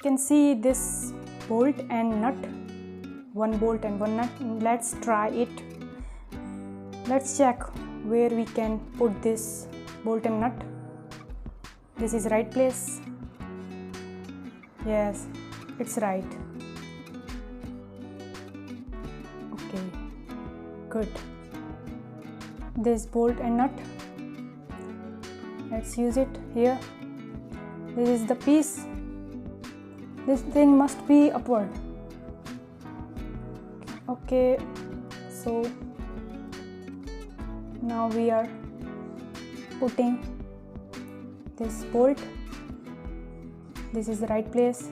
can see this bolt and nut, one bolt and one nut. Let's try it. Let's check where we can put this bolt and nut. This is right place. Yes, it's right. Okay, good. This bolt and nut, let's use it here. This is the piece. This thing must be upward. Okay, so now we are putting this bolt. This is the right place.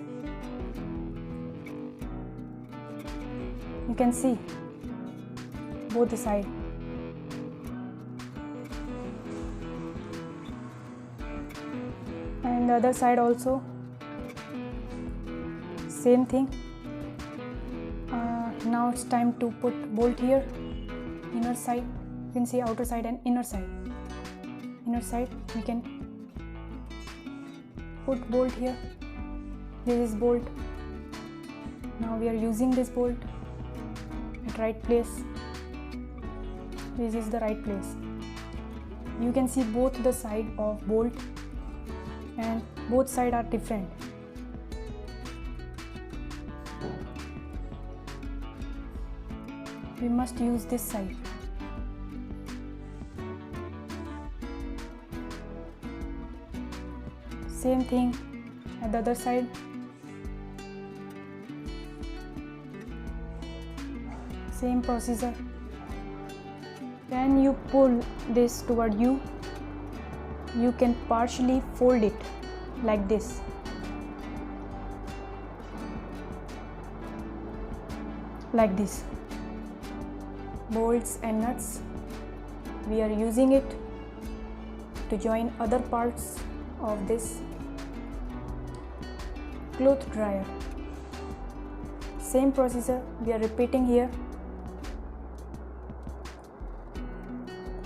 You can see both the side. And the other side also same thing. Now it's time to put bolt here. Inner side, you can see outer side and inner side. Inner side we can put bolt here. This is bolt. Now we are using this bolt at right place. This is the right place. You can see both the side of bolt and both sides are different. We must use this side. Same thing at the other side. Same procedure. When you pull this toward you, you can partially fold it like this. Like this. Bolts and nuts, we are using it to join other parts of this cloth dryer. Same procedure we are repeating here.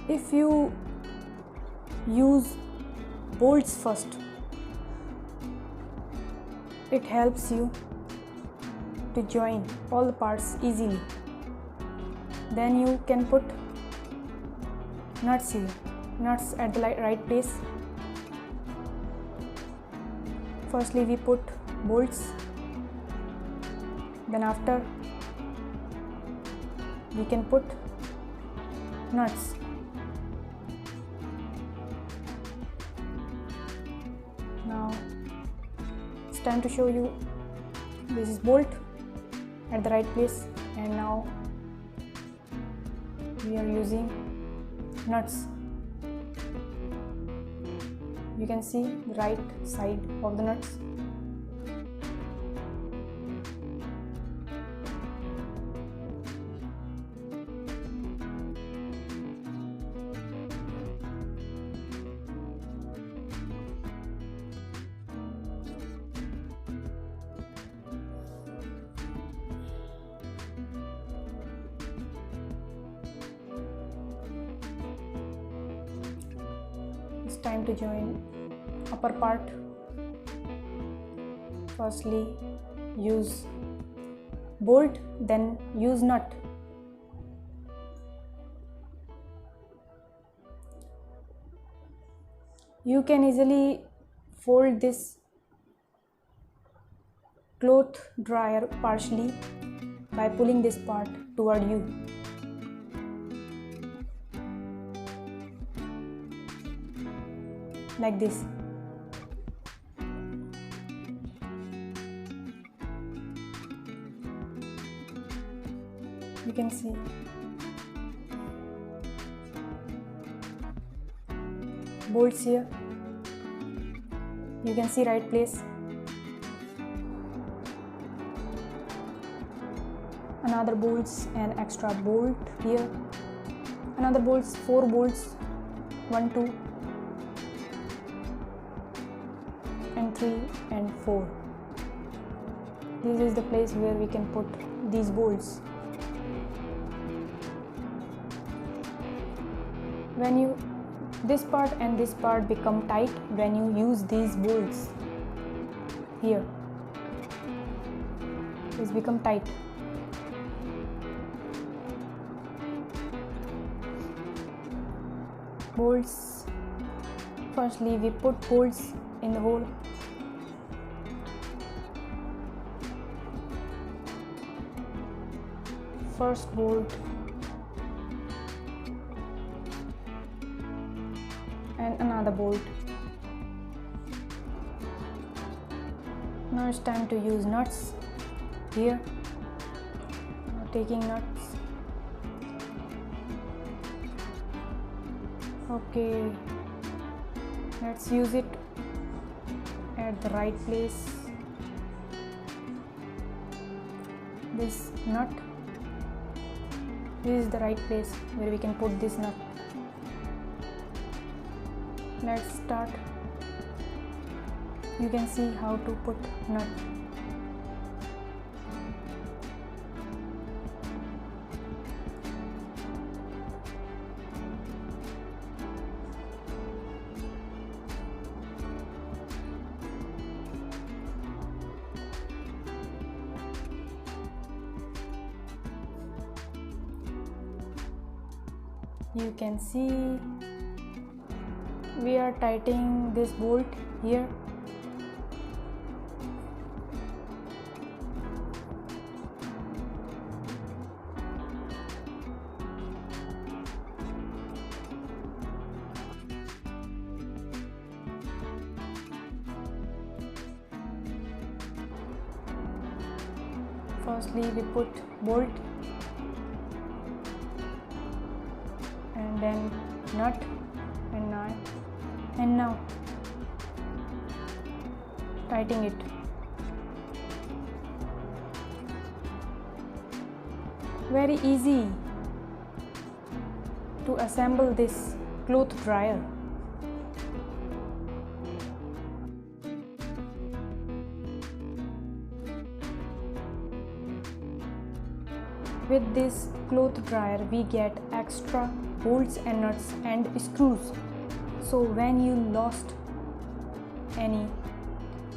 If you use bolts first, it helps you to join all the parts easily. Then you can put nuts here, nuts at the right place. Firstly we put bolts, then after we can put nuts. Now it's time to show you. This is bolt at the right place, and now we are using nuts. You can see the right side of the nuts. It's time to join upper part. Firstly use bolt, then use nut. You can easily fold this cloth dryer partially by pulling this part toward you. Like this. You can see bolts here. You can see right place. Another bolts and extra bolt here. Another bolts, 4 bolts, 1, 2 and 3 and 4. This is the place where we can put these bolts. When you this part and this part become tight when you use these bolts here. It's become tight. Bolts. Firstly, we put bolts in the hole. First bolt and another bolt. Now it's time to use nuts. Here, taking nuts. Okay, let's use it at the right place. This nut, this is the right place where we can put this nut. Let's start. You can see how to put nut. You can see we are tightening this bolt here. Firstly, we put bolt and then nut and now tighten it. Very easy to assemble this cloth dryer. With this cloth dryer we get extra bolts and nuts and screws, so when you lost any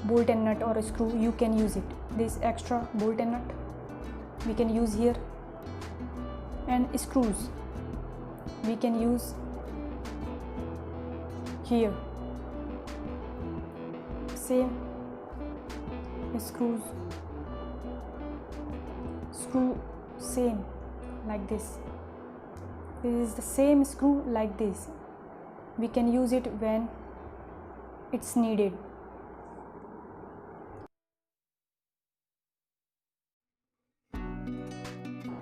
bolt and nut or a screw, you can use it. This extra bolt and nut we can use here, and screws we can use here. Same screw same like this. This is the same screw like this. We can use it when it's needed.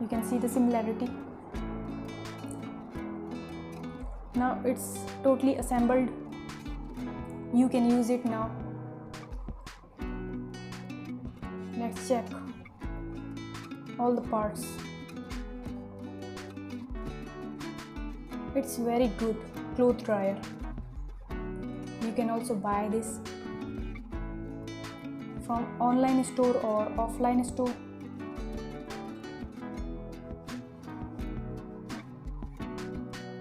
You can see the similarity. Now it's totally assembled. You can use it now. Let's check all the parts. It's very good cloth dryer. You can also buy this from online store or offline store.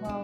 Wow.